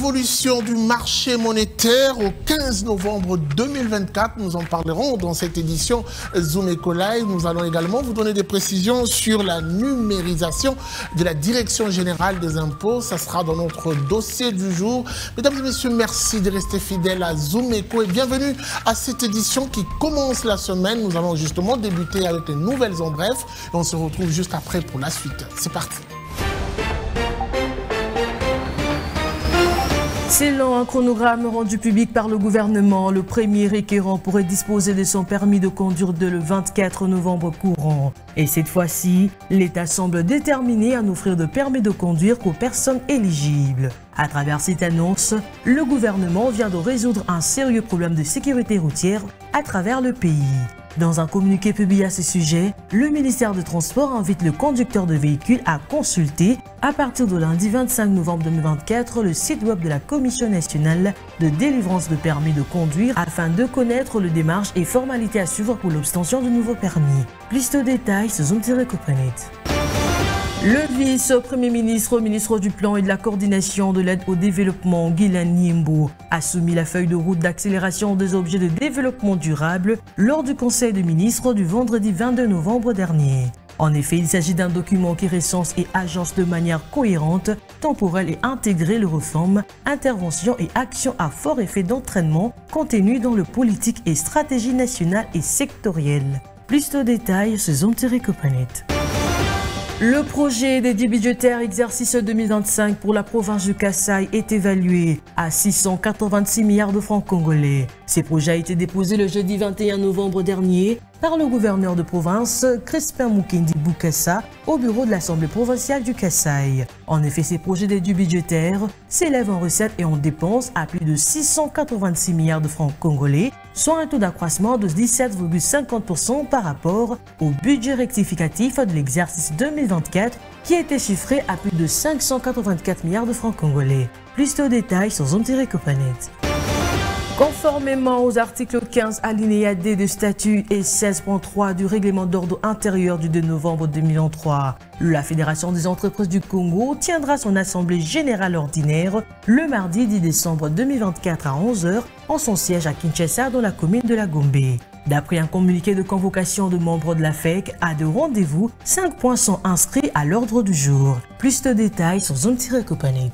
L'évolution du marché monétaire au 15 novembre 2024, nous en parlerons dans cette édition Zoom Eco Live. Nous allons également vous donner des précisions sur la numérisation de la Direction Générale des Impôts. Ça sera dans notre dossier du jour. Mesdames et messieurs, merci de rester fidèles à Zoom Eco et bienvenue à cette édition qui commence la semaine. Nous allons justement débuter avec les nouvelles en bref et on se retrouve juste après pour la suite. C'est parti. Selon un chronogramme rendu public par le gouvernement, le premier requérant pourrait disposer de son permis de conduire dès le 24 novembre courant. Et cette fois-ci, l'État semble déterminé à n'offrir de permis de conduire qu'aux personnes éligibles. À travers cette annonce, le gouvernement vient de résoudre un sérieux problème de sécurité routière à travers le pays. Dans un communiqué publié à ce sujet, le ministère des Transports invite le conducteur de véhicules à consulter, à partir de lundi 25 novembre 2024, le site web de la Commission nationale de délivrance de permis de conduire afin de connaître les démarches et formalités à suivre pour l'obtention de nouveaux permis. Plus de détails sur Zoom-Copanet. Le vice-premier ministre du Plan et de la Coordination de l'aide au développement, Guylaine Nyimbo, a soumis la feuille de route d'accélération des objets de développement durable lors du Conseil des ministres du vendredi 22 novembre dernier. En effet, il s'agit d'un document qui recense et agence de manière cohérente, temporelle et intégrée les réformes, interventions et actions à fort effet d'entraînement contenues dans le politique et stratégie nationale et sectorielle. Plus de détails sur Zoom-Copanet. Le projet dédié budgétaire exercice 2025 pour la province du Kasaï est évalué à 686 milliards de francs congolais. Ce projet a été déposé le jeudi 21 novembre dernier par le gouverneur de province, Crispin Mukendi Boukassa, au bureau de l'Assemblée provinciale du Kasaï. En effet, ces projets dédiés budgétaires s'élèvent en recettes et en dépenses à plus de 686 milliards de francs congolais, soit un taux d'accroissement de 17,50% par rapport au budget rectificatif de l'exercice 2024 qui a été chiffré à plus de 584 milliards de francs congolais. Plus de détails sur Zoom-Copanet. Conformément aux articles 15 alinéa D du statut et 16.3 du règlement d'ordre intérieur du 2 novembre 2023, la Fédération des entreprises du Congo tiendra son assemblée générale ordinaire le mardi 10 décembre 2024 à 11 h en son siège à Kinshasa dans la commune de la Gombe. D'après un communiqué de convocation de membres de la FEC, à de rendez-vous, 5 points sont inscrits à l'ordre du jour. Plus de détails sur Zoom-Copanet.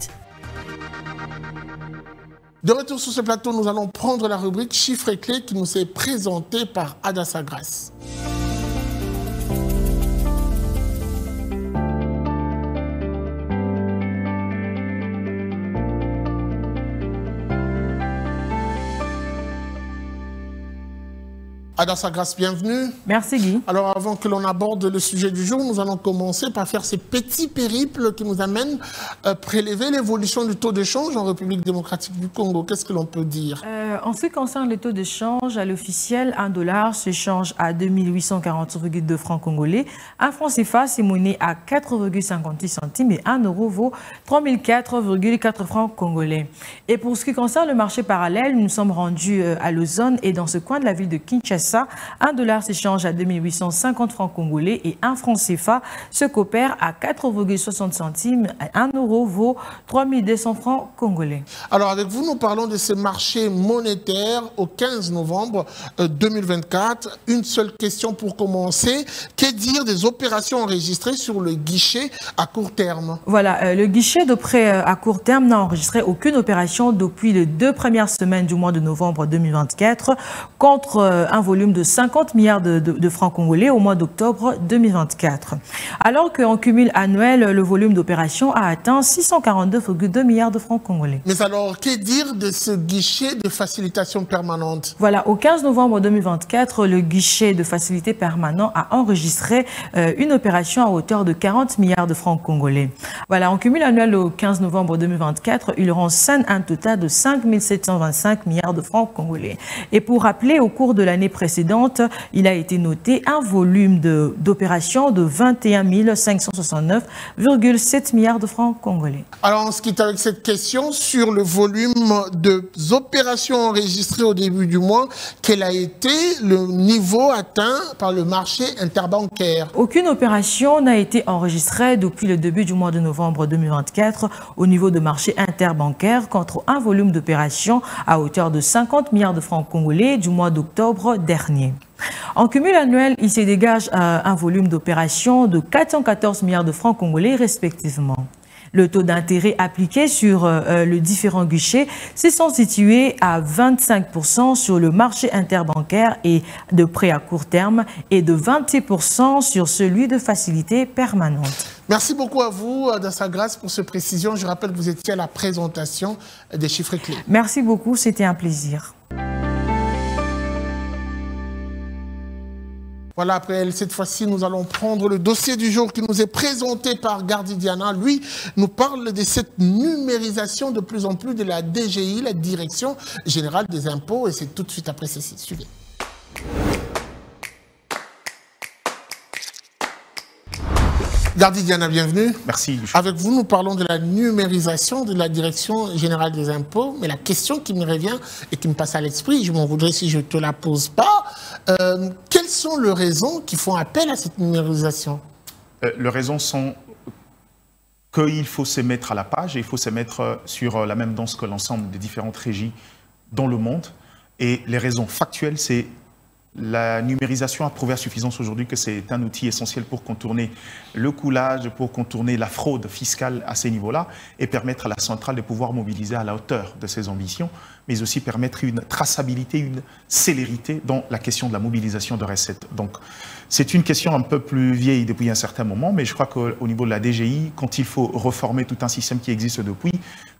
De retour sur ce plateau, nous allons prendre la rubrique Chiffres et clés qui nous est présentée par Adassa Grace. Adassa Grace, bienvenue. Merci Guy. Alors avant que l'on aborde le sujet du jour, nous allons commencer par faire ces petits périples qui nous amènent à prélever l'évolution du taux de change en République démocratique du Congo. Qu'est-ce que l'on peut dire? En ce qui concerne le taux de change, à l'officiel, 1 dollar se change à 2840,2 francs congolais. Un franc CFA s'est monnaie à 4,56 centimes et 1 euro vaut 3004,4 francs congolais. Et pour ce qui concerne le marché parallèle, nous sommes rendus à Lausanne et dans ce coin de la ville de Kinshasa, 1 dollar s'échange à 2850 francs congolais et 1 franc CFA se coopère à 4,60 centimes. 1 euro vaut 3200 francs congolais. Alors avec vous, nous parlons de ces marchés monétaires au 15 novembre 2024. Une seule question pour commencer. Que dire des opérations enregistrées sur le guichet à court terme? Voilà, le guichet de prêt à court terme n'a enregistré aucune opération depuis les 2 premières semaines du mois de novembre 2024 contre un volume de 50 milliards de francs congolais au mois d'octobre 2024. Alors qu'en cumul annuel, le volume d'opérations a atteint 642,2 milliards de francs congolais. Mais alors, que dire de ce guichet de facilitation permanente? Voilà, au 15 novembre 2024, le guichet de facilité permanent a enregistré une opération à hauteur de 40 milliards de francs congolais. Voilà, en cumul annuel au 15 novembre 2024, il rend scène un total de 5 725 milliards de francs congolais. Et pour rappeler, au cours de l'année précédente, précédente, il a été noté un volume d'opérations de 21 569,7 milliards de francs congolais. Alors, on se quitte avec cette question sur le volume d'opérations enregistrées au début du mois. Quel a été le niveau atteint par le marché interbancaire? Aucune opération n'a été enregistrée depuis le début du mois de novembre 2024 au niveau de marché interbancaire contre un volume d'opérations à hauteur de 50 milliards de francs congolais du mois d'octobre dernier. En cumul annuel, il se dégage un volume d'opérations de 414 milliards de francs congolais respectivement. Le taux d'intérêt appliqué sur les différents guichets se sont situés à 25% sur le marché interbancaire et de prêts à court terme et de 28% sur celui de facilité permanente. Merci beaucoup à vous, Adassa Grace, pour ces précisions. Je rappelle que vous étiez à la présentation des chiffres clés. Merci beaucoup, c'était un plaisir. Voilà, après elle, cette fois-ci, nous allons prendre le dossier du jour qui nous est présenté par Gardi Diana. Lui nous parle de cette numérisation de plus en plus de la DGI, la Direction Générale des Impôts, et c'est tout de suite après ceci. Suivez. Gardi Diana, bienvenue. Merci. Avec vous, nous parlons de la numérisation de la Direction Générale des Impôts. Mais la question qui me revient et qui me passe à l'esprit, je m'en voudrais si je ne te la pose pas. Quelles sont les raisons qui font appel à cette numérisation? Les raisons sont qu'il faut se mettre à la page et il faut se mettre sur la même danse que l'ensemble des différentes régies dans le monde. Et les raisons factuelles, c'est la numérisation a prouvé à suffisance aujourd'hui que c'est un outil essentiel pour contourner le coulage, pour contourner la fraude fiscale à ces niveaux-là et permettre à la centrale de pouvoir mobiliser à la hauteur de ses ambitions, mais aussi permettre une traçabilité, une célérité dans la question de la mobilisation de recettes. Donc, c'est une question un peu plus vieille depuis un certain moment, mais je crois qu'au niveau de la DGI, quand il faut reformer tout un système qui existe depuis,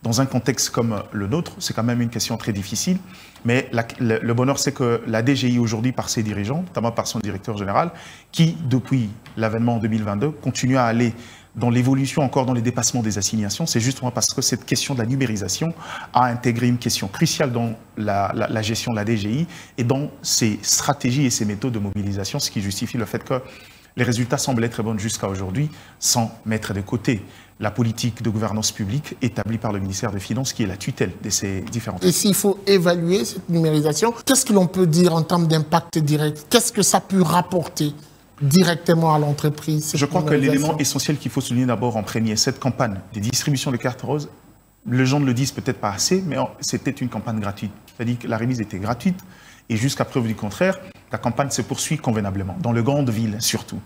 dans un contexte comme le nôtre, c'est quand même une question très difficile. Mais le bonheur, c'est que la DGI aujourd'hui, par ses dirigeants, notamment par son directeur général, qui, depuis l'avènement en 2022, continue à aller dans l'évolution, encore dans les dépassements des assignations, c'est justement parce que cette question de la numérisation a intégré une question cruciale dans la gestion de la DGI et dans ses stratégies et ses méthodes de mobilisation, ce qui justifie le fait que les résultats semblent être bons jusqu'à aujourd'hui, sans mettre de côté la politique de gouvernance publique établie par le ministère des Finances, qui est la tutelle de ces différentes... Et s'il faut évaluer cette numérisation, qu'est-ce que l'on peut dire en termes d'impact direct? Qu'est-ce que ça peut rapporter directement à l'entreprise? Je crois que l'élément essentiel qu'il faut souligner d'abord en premier, cette campagne des distributions de cartes roses, les gens ne le disent peut-être pas assez, mais c'était une campagne gratuite. C'est-à-dire que la remise était gratuite et jusqu'à preuve du contraire, la campagne se poursuit convenablement, dans les grandes villes surtout.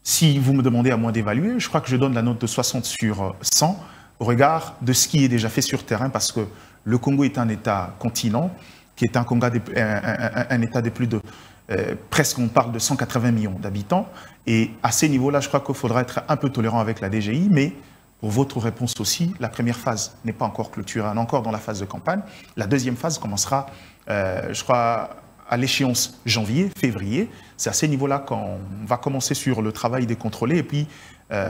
Si vous me demandez à moi d'évaluer, je crois que je donne la note de 60 sur 100 au regard de ce qui est déjà fait sur terrain, parce que le Congo est un État continent, qui est un État de plus de... presque on parle de 180 millions d'habitants. Et à ces niveaux-là, je crois qu'il faudra être un peu tolérant avec la DGI, mais pour votre réponse aussi, la première phase n'est pas encore clôturée, on est encore dans la phase de campagne. La deuxième phase commencera, je crois, à l'échéance janvier, février. C'est à ces niveaux-là qu'on va commencer sur le travail des contrôlés et puis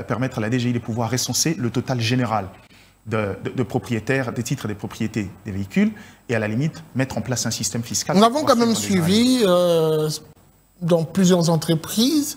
permettre à la DGI de pouvoir recenser le total général de propriétaires, des titres des propriétés des véhicules et à la limite mettre en place un système fiscal. Nous avons quand même suivi dans plusieurs entreprises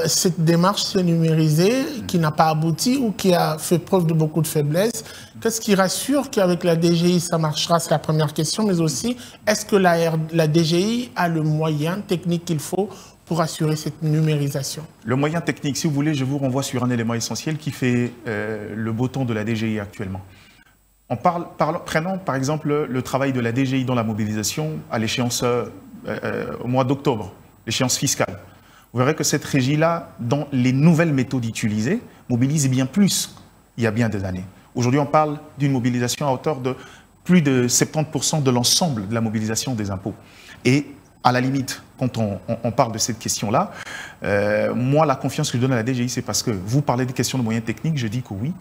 cette démarche se numériser qui n'a pas abouti ou qui a fait preuve de beaucoup de faiblesses. Qu'est-ce qui rassure qu'avec la DGI ça marchera? C'est la première question, mais aussi est-ce que la DGI a le moyen technique qu'il faut pour assurer cette numérisation? Le moyen technique, si vous voulez, je vous renvoie sur un élément essentiel qui fait le beau temps de la DGI actuellement. Prenons par exemple le travail de la DGI dans la mobilisation à l'échéance au mois d'octobre, l'échéance fiscale. Vous verrez que cette régie-là, dans les nouvelles méthodes utilisées, mobilise bien plus il y a bien des années. Aujourd'hui, on parle d'une mobilisation à hauteur de plus de 70% de l'ensemble de la mobilisation des impôts. Et à la limite, quand on parle de cette question-là, moi, la confiance que je donne à la DGI, c'est parce que vous parlez des questions de moyens techniques, je dis que oui,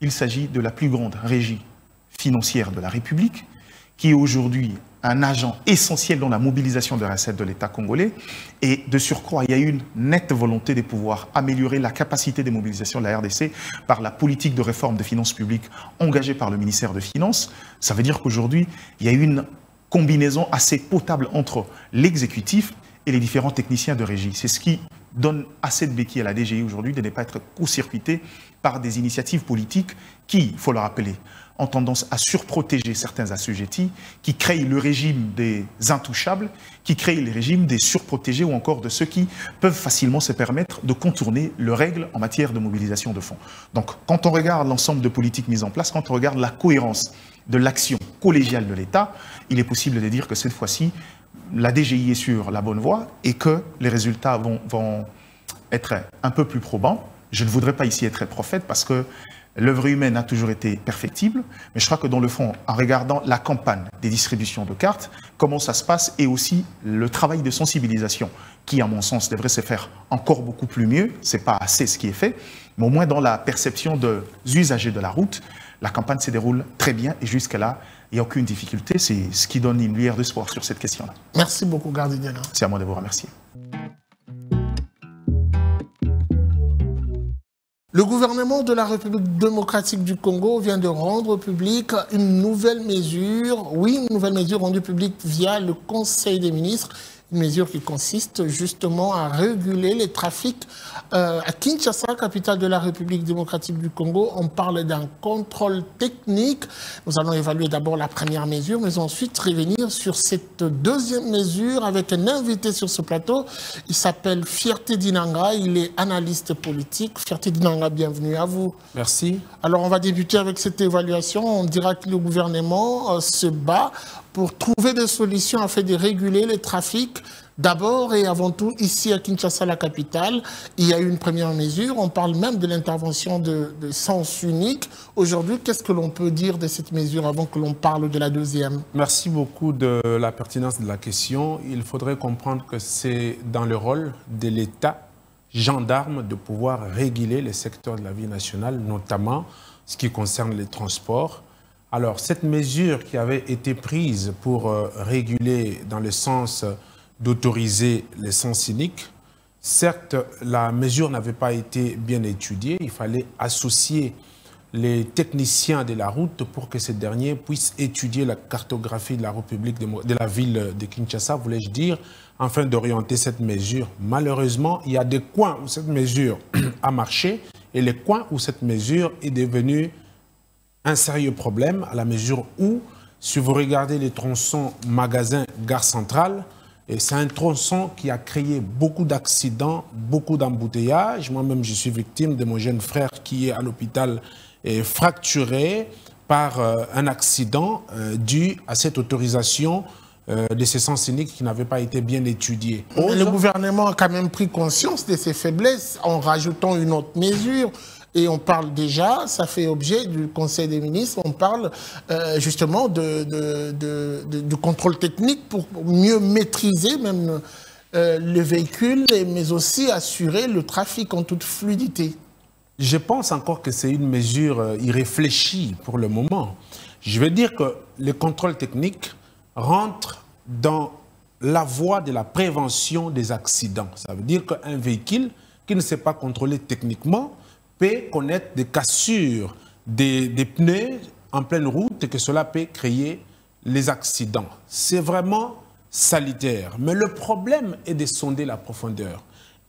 il s'agit de la plus grande régie financière de la République, qui est aujourd'hui un agent essentiel dans la mobilisation des recettes de l'État congolais. Et de surcroît, il y a une nette volonté de pouvoir améliorer la capacité de mobilisation de la RDC par la politique de réforme des finances publiques engagée par le ministère des Finances. Ça veut dire qu'aujourd'hui, il y a une combinaison assez potable entre l'exécutif et les différents techniciens de régie. C'est ce qui donne assez de béquilles à la DGI aujourd'hui de ne pas être court-circuité par des initiatives politiques qui, il faut le rappeler, ont tendance à surprotéger certains assujettis, qui créent le régime des intouchables, qui créent le régime des surprotégés ou encore de ceux qui peuvent facilement se permettre de contourner les règles en matière de mobilisation de fonds. Donc, quand on regarde l'ensemble de politiques mises en place, quand on regarde la cohérence de l'action collégiale de l'État, il est possible de dire que cette fois-ci, la DGI est sur la bonne voie et que les résultats vont être un peu plus probants. Je ne voudrais pas ici être prophète parce que l'œuvre humaine a toujours été perfectible, mais je crois que dans le fond, en regardant la campagne des distributions de cartes, comment ça se passe et aussi le travail de sensibilisation qui, à mon sens, devrait se faire encore beaucoup plus mieux, ce n'est pas assez ce qui est fait, mais au moins dans la perception des usagers de la route, la campagne se déroule très bien et jusqu'à là, il n'y a aucune difficulté. C'est ce qui donne une lueur d'espoir sur cette question-là. Merci beaucoup, Gardien. C'est à moi de vous remercier. Le gouvernement de la République démocratique du Congo vient de rendre public une nouvelle mesure, une nouvelle mesure rendue publique via le Conseil des ministres, une mesure qui consiste justement à réguler les trafics à Kinshasa, capitale de la République démocratique du Congo. On parle d'un contrôle technique. Nous allons évaluer d'abord la première mesure, mais ensuite revenir sur cette deuxième mesure avec un invité sur ce plateau. Il s'appelle Fierté Dinanga, il est analyste politique. Fierté Dinanga, bienvenue à vous. Merci. Alors on va débuter avec cette évaluation. On dira que le gouvernement se bat pour trouver des solutions afin de réguler les trafics. D'abord et avant tout, ici à Kinshasa, la capitale, il y a eu une première mesure. On parle même de l'intervention de sens unique. Aujourd'hui, qu'est-ce que l'on peut dire de cette mesure avant que l'on parle de la deuxième? Merci beaucoup de la pertinence de la question. Il faudrait comprendre que c'est dans le rôle de l'État gendarme de pouvoir réguler les secteurs de la vie nationale, notamment ce qui concerne les transports. Alors, cette mesure qui avait été prise pour réguler dans le sens d'autoriser les sens uniques, certes, la mesure n'avait pas été bien étudiée. Il fallait associer les techniciens de la route pour que ces derniers puissent étudier la cartographie de la République, de la ville de Kinshasa, voulais-je dire, afin d'orienter cette mesure. Malheureusement, il y a des coins où cette mesure a marché et les coins où cette mesure est devenue un sérieux problème, à la mesure où, si vous regardez les tronçons magasin-gare centrale, c'est un tronçon qui a créé beaucoup d'accidents, beaucoup d'embouteillages. Moi-même, je suis victime de mon jeune frère qui est à l'hôpital fracturé par un accident dû à cette autorisation de ces sens uniques qui n'avaient pas été bien étudiés. Le gouvernement a quand même pris conscience de ses faiblesses en rajoutant une autre mesure. Et on parle déjà, ça fait objet du Conseil des ministres, on parle justement de contrôle technique pour mieux maîtriser même les véhicules, mais aussi assurer le trafic en toute fluidité. Je pense encore que c'est une mesure irréfléchie pour le moment. Je veux dire que le contrôle technique rentre dans la voie de la prévention des accidents. Ça veut dire qu'un véhicule qui ne s'est pas contrôlé techniquement peut connaître des cassures des pneus en pleine route et que cela peut créer les accidents. C'est vraiment salutaire. Mais le problème est de sonder la profondeur.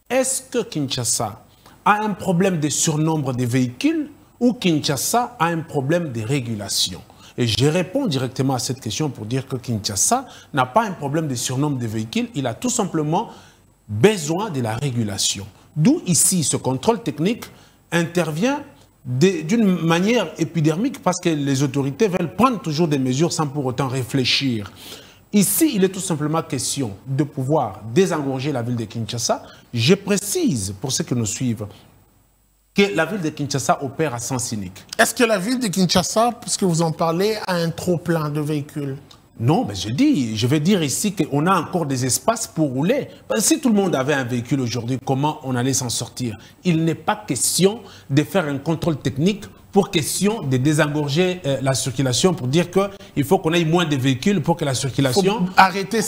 Est-ce que Kinshasa a un problème de surnombre de véhicules ou Kinshasa a un problème de régulation? Et je réponds directement à cette question pour dire que Kinshasa n'a pas un problème de surnombre de véhicules, il a tout simplement besoin de la régulation. D'où ici ce contrôle technique intervient d'une manière épidermique parce que les autorités veulent prendre toujours des mesures sans pour autant réfléchir. Ici, il est tout simplement question de pouvoir désengorger la ville de Kinshasa. Je précise, pour ceux qui nous suivent, que la ville de Kinshasa opère à sens unique. Est-ce que la ville de Kinshasa, puisque vous en parlez, a un trop-plein de véhicules? Non, mais je vais dire ici qu'on a encore des espaces pour rouler. Si tout le monde avait un véhicule aujourd'hui, comment on allait s'en sortir? Il n'est pas question de faire un contrôle technique pour question de désengorger la circulation, pour dire qu'il faut qu'on ait moins de véhicules pour que la circulation... Faut arrêter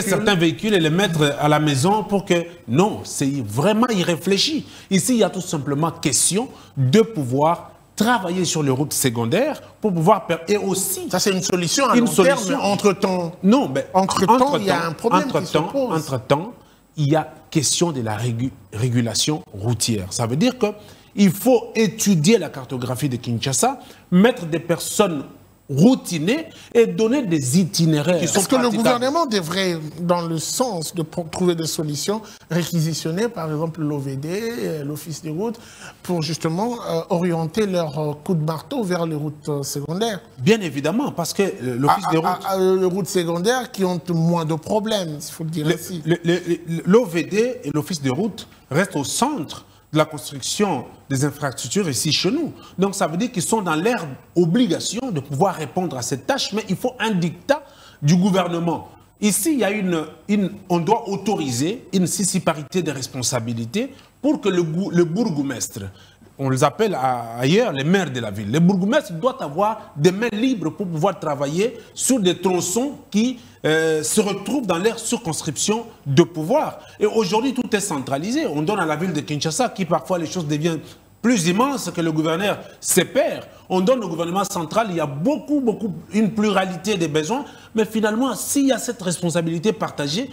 certains véhicules et les mettre à la maison pour que... Non, c'est vraiment irréfléchi. Ici, il y a tout simplement question de pouvoir travailler sur les routes secondaires pour pouvoir... Et aussi... Ça, c'est une solution à long terme, mais entre-temps... Non, mais entre-temps, il y a un problème qui se pose. Entre-temps, il y a question de la régulation routière. Ça veut dire qu'il faut étudier la cartographie de Kinshasa, mettre des personnes routinées et donner des itinéraires. Est-ce que le gouvernement devrait, dans le sens de trouver des solutions, réquisitionner par exemple l'OVD, l'Office des routes, pour justement orienter leur coup de marteau vers les routes secondaires? Bien évidemment, parce que l'Office des routes... les routes secondaires qui ont moins de problèmes, il faut le dire ainsi. L'OVD et l'Office des routes restent au centre de la construction des infrastructures ici chez nous. Donc ça veut dire qu'ils sont dans leur obligation de pouvoir répondre à cette tâche, mais il faut un dictat du gouvernement. Ici, il y a on doit autoriser une parité de responsabilités pour que le bourgmestre, on les appelle ailleurs les maires de la ville, le bourgmestre doit avoir des mains libres pour pouvoir travailler sur des tronçons qui se retrouvent dans leur circonscription de pouvoir. Et aujourd'hui, tout est centralisé. On donne à la ville de Kinshasa, qui parfois les choses deviennent plus immenses que le gouverneur se perd. On donne au gouvernement central, il y a une pluralité des besoins, mais finalement, s'il y a cette responsabilité partagée,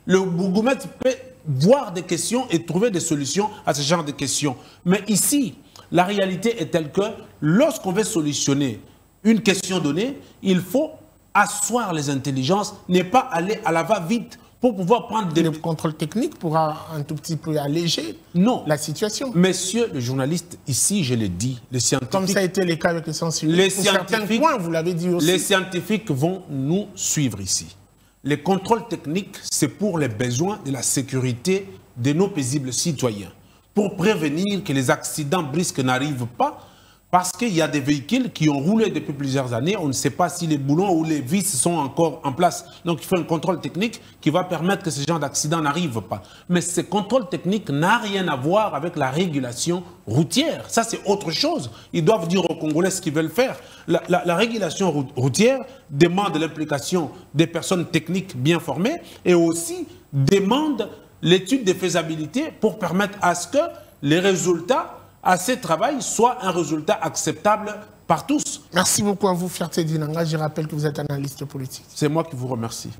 le bourgmestre peut voir des questions et trouver des solutions à ce genre de questions. Mais ici, la réalité est telle que lorsqu'on veut solutionner une question donnée, il faut asseoir les intelligences, ne pas aller à la va-vite pour pouvoir prendre des... Le contrôle technique pourra un tout petit peu alléger la situation. Messieurs les journalistes, ici, je l'ai dit, les scientifiques... Comme ça a été le cas avec les scientifiques. Pour certains points, vous l'avez dit aussi. Les scientifiques vont nous suivre ici. Les contrôles techniques, c'est pour les besoins de la sécurité de nos paisibles citoyens. Pour prévenir que les accidents brisques n'arrivent pas, parce qu'il y a des véhicules qui ont roulé depuis plusieurs années, on ne sait pas si les boulons ou les vis sont encore en place. Donc il faut un contrôle technique qui va permettre que ce genre d'accident n'arrive pas. Mais ce contrôle technique n'a rien à voir avec la régulation routière. Ça, c'est autre chose. Ils doivent dire aux Congolais ce qu'ils veulent faire. La régulation routière demande l'implication des personnes techniques bien formées et aussi demande l'étude de faisabilité pour permettre à ce que les résultats à ce travail soit un résultat acceptable par tous. Merci beaucoup à vous, Fierté Dinanga. Je rappelle que vous êtes analyste politique. C'est moi qui vous remercie.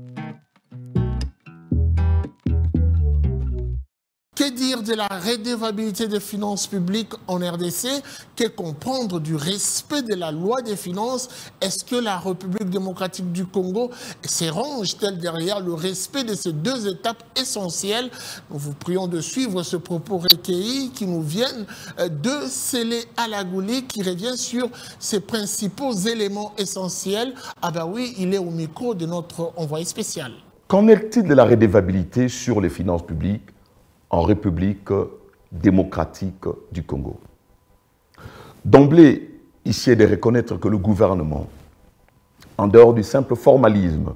Que dire de la redevabilité des finances publiques en RDC? Que comprendre du respect de la loi des finances? Est-ce que la République démocratique du Congo s'arrange-t-elle derrière le respect de ces deux étapes essentielles? Nous vous prions de suivre ce propos recueilli qui nous viennent de Sélé Alagouli, qui revient sur ces principaux éléments essentiels. Ah ben oui, il est au micro de notre envoyé spécial. Qu'en est-il de la redevabilité sur les finances publiques en République démocratique du Congo? D'emblée, ici est de reconnaître que le gouvernement, en dehors du simple formalisme,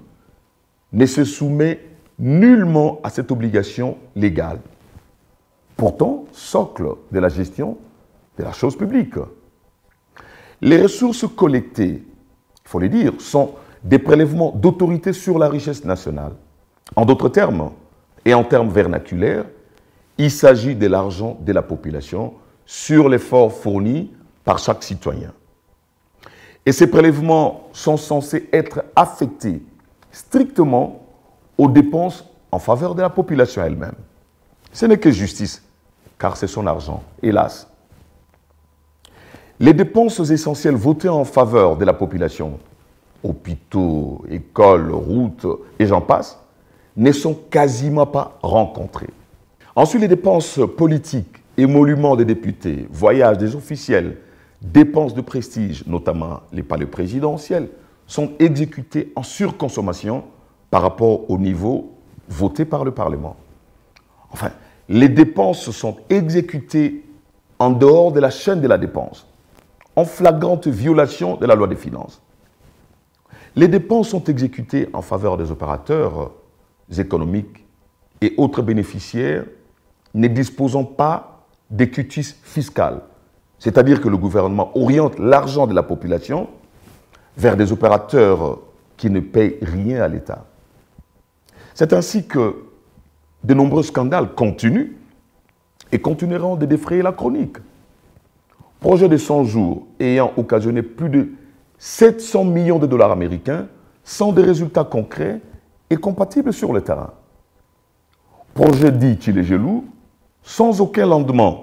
ne se soumet nullement à cette obligation légale. Pourtant, socle de la gestion de la chose publique. Les ressources collectées, il faut le dire, sont des prélèvements d'autorité sur la richesse nationale. En d'autres termes, et en termes vernaculaires, il s'agit de l'argent de la population sur l'effort fourni par chaque citoyen. Et ces prélèvements sont censés être affectés strictement aux dépenses en faveur de la population elle-même. Ce n'est que justice, car c'est son argent, hélas. Les dépenses essentielles votées en faveur de la population, hôpitaux, écoles, routes et j'en passe, ne sont quasiment pas rencontrées. Ensuite, les dépenses politiques, émoluments des députés, voyages des officiels, dépenses de prestige, notamment les palais présidentiels, sont exécutées en surconsommation par rapport au niveau voté par le Parlement. Enfin, les dépenses sont exécutées en dehors de la chaîne de la dépense, en flagrante violation de la loi des finances. Les dépenses sont exécutées en faveur des opérateurs économiques et autres bénéficiaires ne disposant pas d'écutis fiscal. C'est-à-dire que le gouvernement oriente l'argent de la population vers des opérateurs qui ne payent rien à l'État. C'est ainsi que de nombreux scandales continuent et continueront de défrayer la chronique. Projet de 100 jours ayant occasionné plus de 700 millions de dollars américains sans des résultats concrets et compatibles sur le terrain. Projet dit Tchilégelou, sans aucun lendemain,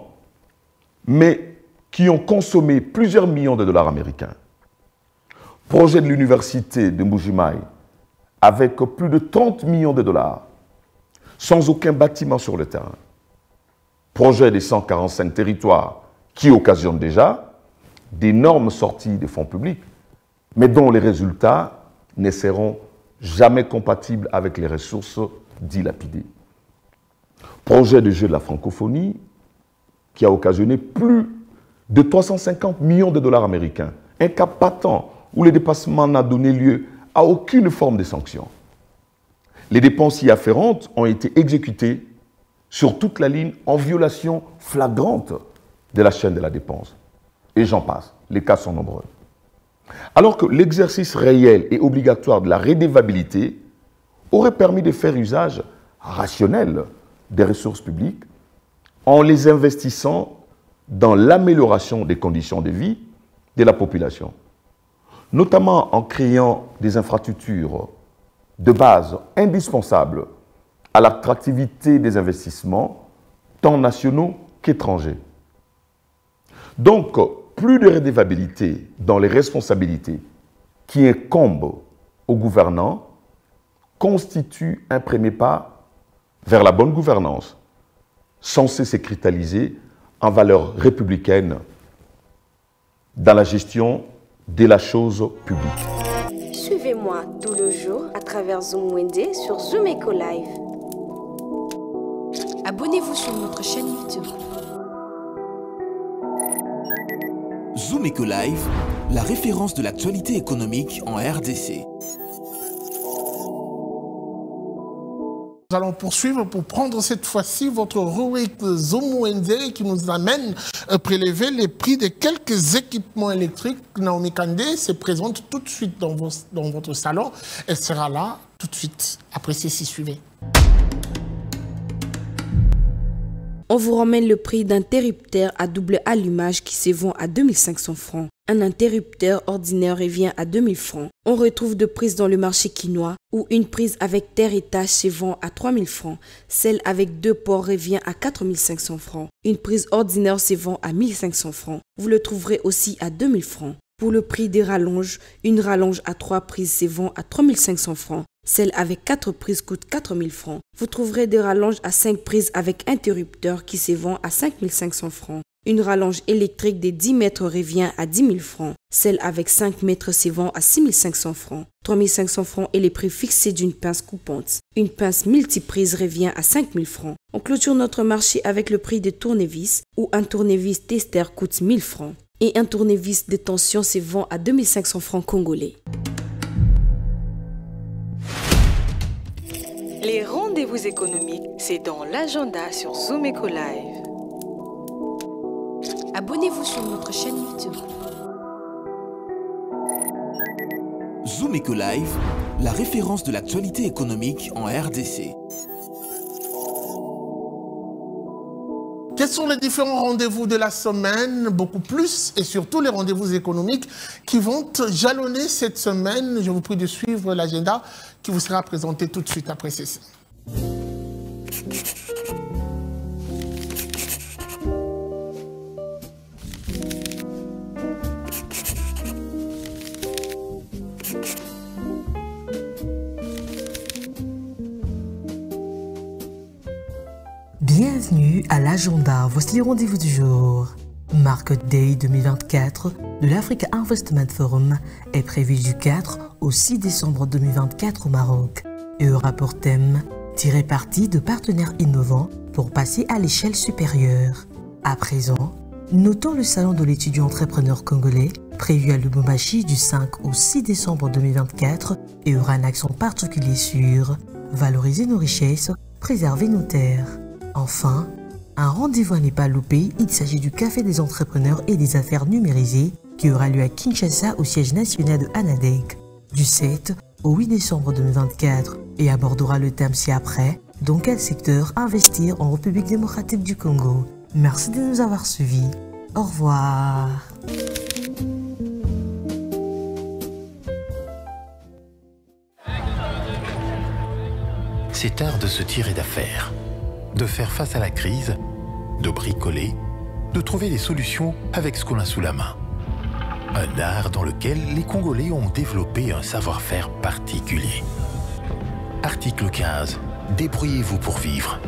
mais qui ont consommé plusieurs millions de dollars américains. Projet de l'université de Mbujimaï, avec plus de 30 millions de dollars, sans aucun bâtiment sur le terrain. Projet des 145 territoires qui occasionnent déjà d'énormes sorties de fonds publics, mais dont les résultats ne seront jamais compatibles avec les ressources dilapidées. Projet de jeu de la francophonie qui a occasionné plus de 350 millions de dollars américains, un cas patent où le dépassement n'a donné lieu à aucune forme de sanction. Les dépenses y afférentes ont été exécutées sur toute la ligne en violation flagrante de la chaîne de la dépense. Et j'en passe, les cas sont nombreux. Alors que l'exercice réel et obligatoire de la redevabilité aurait permis de faire usage rationnel des ressources publiques en les investissant dans l'amélioration des conditions de vie de la population, notamment en créant des infrastructures de base indispensables à l'attractivité des investissements, tant nationaux qu'étrangers. Donc, plus de redevabilité dans les responsabilités qui incombent aux gouvernants constitue un premier pas vers la bonne gouvernance, censée se cristalliser en valeurs républicaines dans la gestion de la chose publique. Suivez-moi tout le jour à travers Zoom Wende sur Zoom Eco Live. Abonnez-vous sur notre chaîne YouTube. Zoom Eco Live, la référence de l'actualité économique en RDC. Nous allons poursuivre pour prendre cette fois-ci votre rubrique Zoom Wende qui nous amène à prélever les prix de quelques équipements électriques. Naomi Kandé se présente tout de suite dans votre salon. Elle sera là tout de suite après ceci. Suivez. On vous ramène le prix d'interrupteur à double allumage qui se vend à 2500 francs. Un interrupteur ordinaire revient à 2000 francs. On retrouve deux prises dans le marché quinois où une prise avec terre et tâche se vend à 3000 francs. Celle avec deux ports revient à 4500 francs. Une prise ordinaire se vend à 1500 francs. Vous le trouverez aussi à 2000 francs. Pour le prix des rallonges, une rallonge à 3 prises se vend à 3500 francs. Celle avec 4 prises coûte 4000 francs. Vous trouverez des rallonges à 5 prises avec interrupteur qui se vend à 5500 francs. Une rallonge électrique de 10 mètres revient à 10 000 francs. Celle avec 5 mètres se vend à 6 500 francs. 3 500 francs est le prix fixé d'une pince coupante. Une pince multiprise revient à 5 000 francs. On clôture notre marché avec le prix de tournevis où un tournevis tester coûte 1000 francs. Et un tournevis de tension se vend à 2500 francs congolais. Les rendez-vous économiques, c'est dans l'agenda sur Zoom Eco Live. Abonnez-vous sur notre chaîne YouTube. Zoom Eco Live, la référence de l'actualité économique en RDC. Quels sont les différents rendez-vous de la semaine, beaucoup plus, et surtout les rendez-vous économiques qui vont jalonner cette semaine? Je vous prie de suivre l'agenda qui vous sera présenté tout de suite après ceci. Bienvenue à l'agenda, voici les rendez-vous du jour. Market Day 2024 de l'Africa Investment Forum est prévu du 4 au 6 décembre 2024 au Maroc et aura pour thème « Tirer parti de partenaires innovants pour passer à l'échelle supérieure ». À présent, notons le salon de l'étudiant entrepreneur congolais prévu à Lubumbashi du 5 au 6 décembre 2024 et aura un accent particulier sur « Valoriser nos richesses, préserver nos terres ». Enfin, un rendez-vous à ne pas louper, il s'agit du Café des entrepreneurs et des affaires numérisées qui aura lieu à Kinshasa au siège national de ANADEC du 7 au 8 décembre 2024 et abordera le thème ci-après, dans quel secteur investir en République démocratique du Congo. Merci de nous avoir suivis. Au revoir. C'est art de se tirer d'affaire, de faire face à la crise, de bricoler, de trouver des solutions avec ce qu'on a sous la main. Un art dans lequel les Congolais ont développé un savoir-faire particulier. Article 15. Débrouillez-vous pour vivre.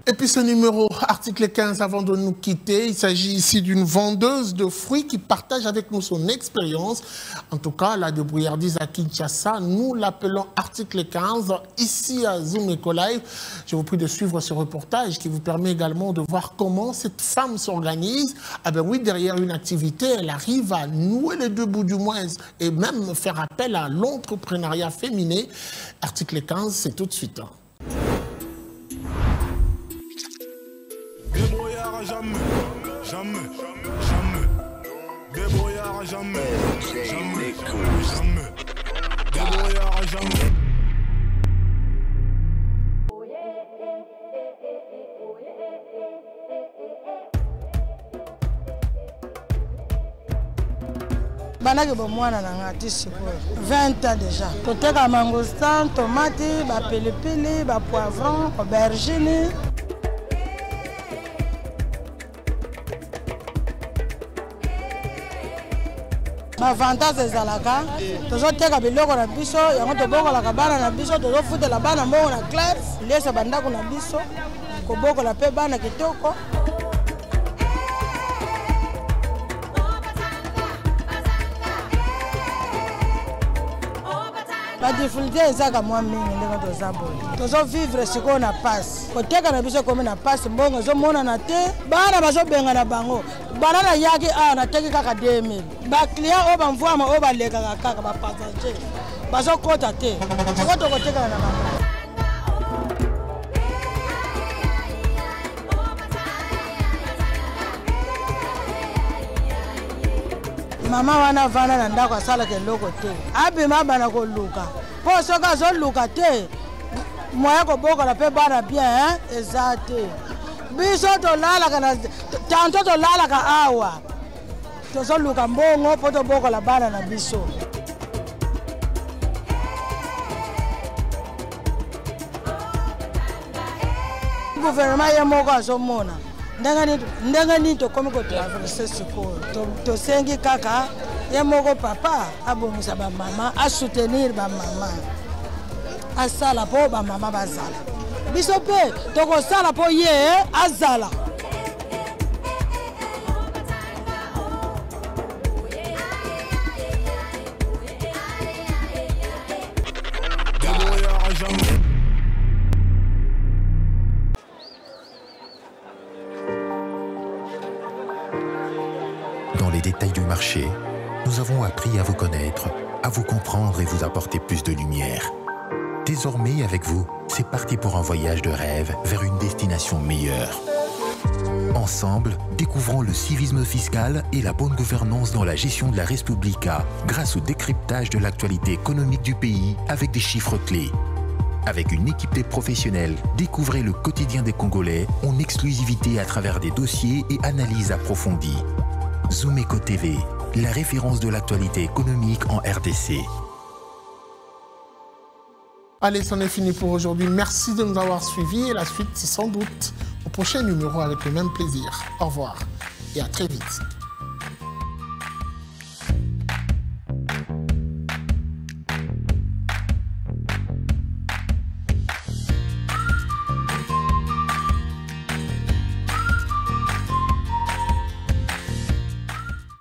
Et puis ce numéro, article 15, avant de nous quitter, il s'agit ici d'une vendeuse de fruits qui partage avec nous son expérience. En tout cas, la débrouillardise à Kinshasa, nous l'appelons article 15, ici à Zoom Eco Live. Je vous prie de suivre ce reportage qui vous permet également de voir comment cette femme s'organise. Ah ben oui, derrière une activité, elle arrive à nouer les deux bouts du moins et même faire appel à l'entrepreneuriat féminin. Article 15, c'est tout de suite. Jamais, jamais, jamais. Débrouillard jamais, jamais, jamais. Débrouillard jamais. Banaki bomwana na ngati sikoyo 20 ans déjà. Toteka mangostan, tomate, ba pilipili, ba poivron, aubergine. Avantage ezalaka tozoteka biloko na biso yango tobokolaka bana na biso tozofutela bana mbongo na classe lesa bandako na biso kobokola mpe bana kitoko. Badifulite ezaka mwa mingi ndenge toza boye tozovivre sikoyo na pasi koteka na biso komi na pasi mbongo ezomonana te bana bazobenga na bango bana na yaki awa nateki kaka 2000 baclient oyo bamvwama oyo balekaka kaka bapassager bazokota te sikoyo tokotekana na bango. Mama wana vana na ndako asalaka eloko te abima bana koluka mpo soki azoluka te moya kobokola mpe bana bien eza te biso tolalaka na tanto tolalaka awa tozoluka mbongo mpo tobokola bana na biso. Gouvernement ye moko azomona ndenge nini tokomi kotraverse sikoyo tosengi kaka ye moko papa abongisa bamama asoutenir bamama asala mpo bamama bazala biso mpe tokosala mpo ye azala. Dans les détails du marché, nous avons appris à vous connaître, à vous comprendre et vous apporter plus de lumière. Désormais, avec vous, c'est parti pour un voyage de rêve vers une destination meilleure. Ensemble, découvrons le civisme fiscal et la bonne gouvernance dans la gestion de la Res Publica grâce au décryptage de l'actualité économique du pays avec des chiffres clés. Avec une équipe de professionnels, découvrez le quotidien des Congolais en exclusivité à travers des dossiers et analyses approfondies. Zoom Eco TV, la référence de l'actualité économique en RDC. Allez, c'en est fini pour aujourd'hui. Merci de nous avoir suivis et la suite, c'est sans doute au prochain numéro avec le même plaisir. Au revoir et à très vite.